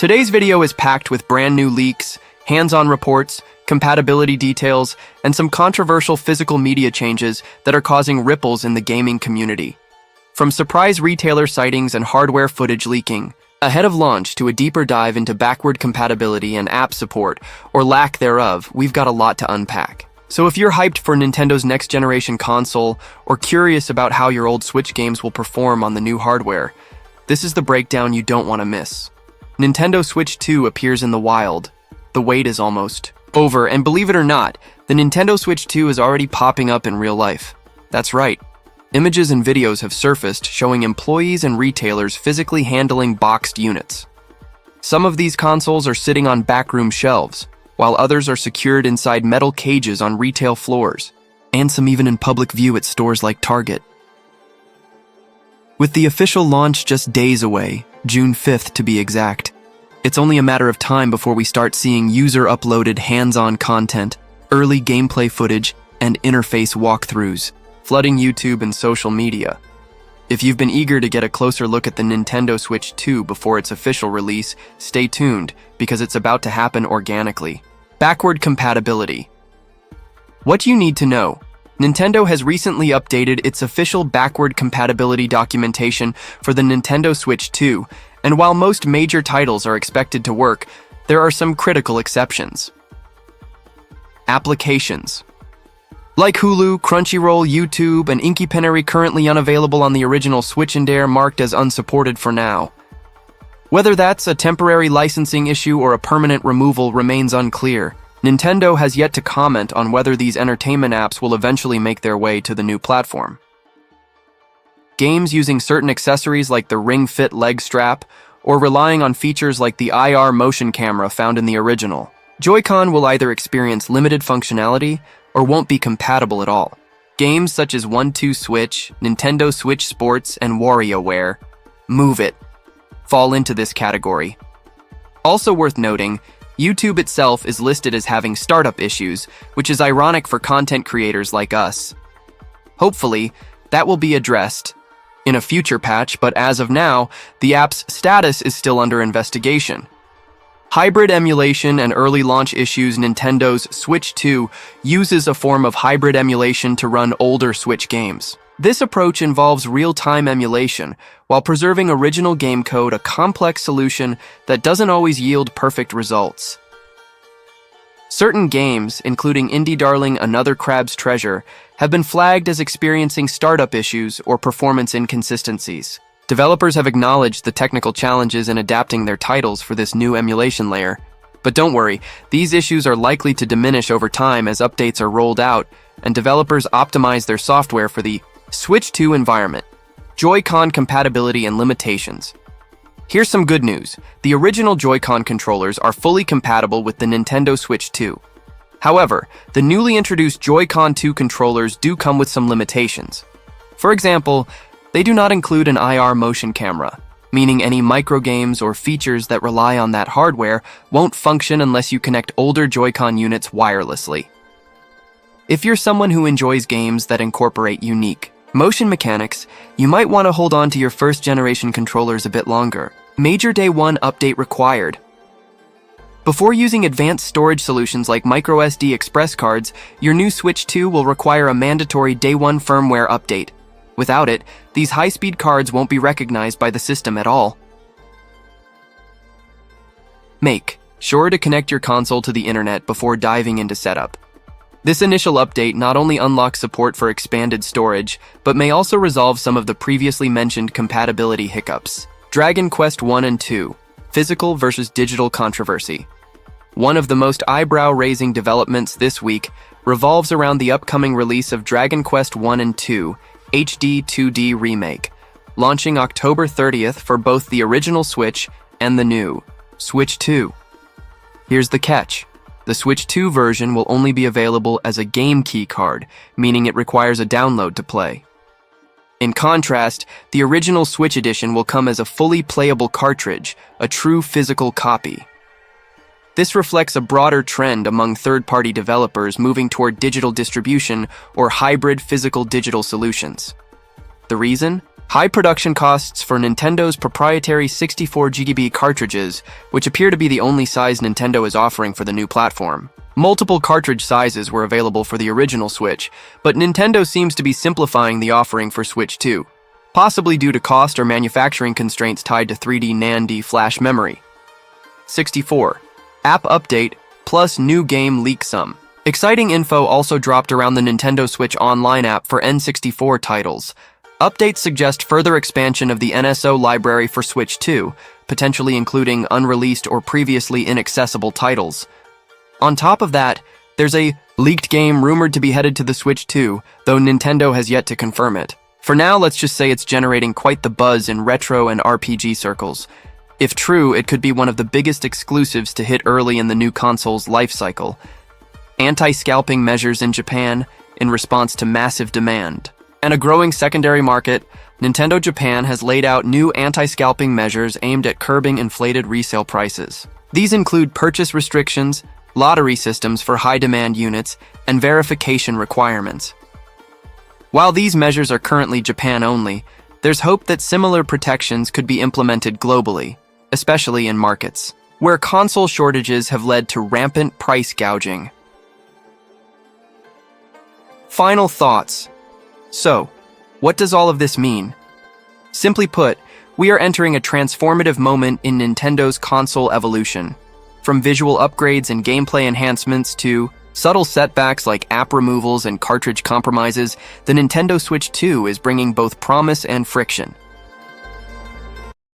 Today's video is packed with brand new leaks, hands-on reports, compatibility details, and some controversial physical media changes that are causing ripples in the gaming community. From surprise retailer sightings and hardware footage leaking, ahead of launch to a deeper dive into backward compatibility and app support, or lack thereof, we've got a lot to unpack. So if you're hyped for Nintendo's next-generation console, or curious about how your old Switch games will perform on the new hardware, this is the breakdown you don't want to miss. Nintendo Switch 2 appears in the wild. The wait is almost over, and believe it or not, the Nintendo Switch 2 is already popping up in real life. That's right. Images and videos have surfaced showing employees and retailers physically handling boxed units. Some of these consoles are sitting on backroom shelves, while others are secured inside metal cages on retail floors, and some even in public view at stores like Target. With the official launch just days away, June 5th to be exact, it's only a matter of time before we start seeing user-uploaded hands-on content, early gameplay footage, and interface walkthroughs, flooding YouTube and social media. If you've been eager to get a closer look at the Nintendo Switch 2 before its official release, stay tuned, because it's about to happen organically. Backward compatibility. What you need to know. Nintendo has recently updated its official backward compatibility documentation for the Nintendo Switch 2, and while most major titles are expected to work, there are some critical exceptions. Applications. Like Hulu, Crunchyroll, YouTube, and Inkipenary currently unavailable on the original Switch and are marked as unsupported for now. Whether that's a temporary licensing issue or a permanent removal remains unclear. Nintendo has yet to comment on whether these entertainment apps will eventually make their way to the new platform. Games using certain accessories like the Ring Fit leg strap, or relying on features like the IR motion camera found in the original. Joy-Con will either experience limited functionality or won't be compatible at all. Games such as 1-2 Switch, Nintendo Switch Sports, and WarioWare, Move It, fall into this category. Also worth noting, YouTube itself is listed as having startup issues, which is ironic for content creators like us. Hopefully, that will be addressed in a future patch, but as of now, the app's status is still under investigation. Hybrid emulation and early launch issues. Nintendo's Switch 2 uses a form of hybrid emulation to run older Switch games. This approach involves real-time emulation, while preserving original game code, a complex solution that doesn't always yield perfect results. Certain games, including indie darling Another Crab's Treasure, have been flagged as experiencing startup issues or performance inconsistencies. Developers have acknowledged the technical challenges in adapting their titles for this new emulation layer. But don't worry, these issues are likely to diminish over time as updates are rolled out and developers optimize their software for the Switch 2 environment. Joy-Con compatibility and limitations. Here's some good news. The original Joy-Con controllers are fully compatible with the Nintendo Switch 2. However, the newly introduced Joy-Con 2 controllers do come with some limitations. For example, they do not include an IR motion camera, meaning any microgames or features that rely on that hardware won't function unless you connect older Joy-Con units wirelessly. If you're someone who enjoys games that incorporate unique motion mechanics, you might want to hold on to your first-generation controllers a bit longer. Major Day 1 update required. Before using advanced storage solutions like microSD express cards, your new Switch 2 will require a mandatory Day 1 firmware update. Without it, these high-speed cards won't be recognized by the system at all. Make sure to connect your console to the internet before diving into setup. This initial update not only unlocks support for expanded storage, but may also resolve some of the previously mentioned compatibility hiccups. Dragon Quest 1 and 2, physical versus digital controversy. One of the most eyebrow-raising developments this week revolves around the upcoming release of Dragon Quest 1 and 2 HD 2D Remake, launching October 30th for both the original Switch and the new Switch 2. Here's the catch. The Switch 2 version will only be available as a game key card, meaning it requires a download to play. In contrast, the original Switch edition will come as a fully playable cartridge, a true physical copy. This reflects a broader trend among third-party developers moving toward digital distribution or hybrid physical-digital solutions. The reason? High production costs for Nintendo's proprietary 64GB cartridges, which appear to be the only size Nintendo is offering for the new platform. Multiple cartridge sizes were available for the original Switch, but Nintendo seems to be simplifying the offering for Switch 2, possibly due to cost or manufacturing constraints tied to 3D NAND flash memory. 64. App update plus new game leak some. Exciting info also dropped around the Nintendo Switch Online app for N64 titles. Updates suggest further expansion of the NSO library for Switch 2, potentially including unreleased or previously inaccessible titles. On top of that, there's a leaked game rumored to be headed to the Switch 2, though Nintendo has yet to confirm it. For now, let's just say it's generating quite the buzz in retro and RPG circles. If true, it could be one of the biggest exclusives to hit early in the new console's life cycle. Anti-scalping measures in Japan in response to massive demand. And a growing secondary market, Nintendo Japan has laid out new anti-scalping measures aimed at curbing inflated resale prices. These include purchase restrictions, lottery systems for high-demand units, and verification requirements. While these measures are currently Japan-only, there's hope that similar protections could be implemented globally, especially in markets where console shortages have led to rampant price gouging. Final thoughts. So, what does all of this mean? Simply put, we are entering a transformative moment in Nintendo's console evolution. From visual upgrades and gameplay enhancements to subtle setbacks like app removals and cartridge compromises, the Nintendo Switch 2 is bringing both promise and friction.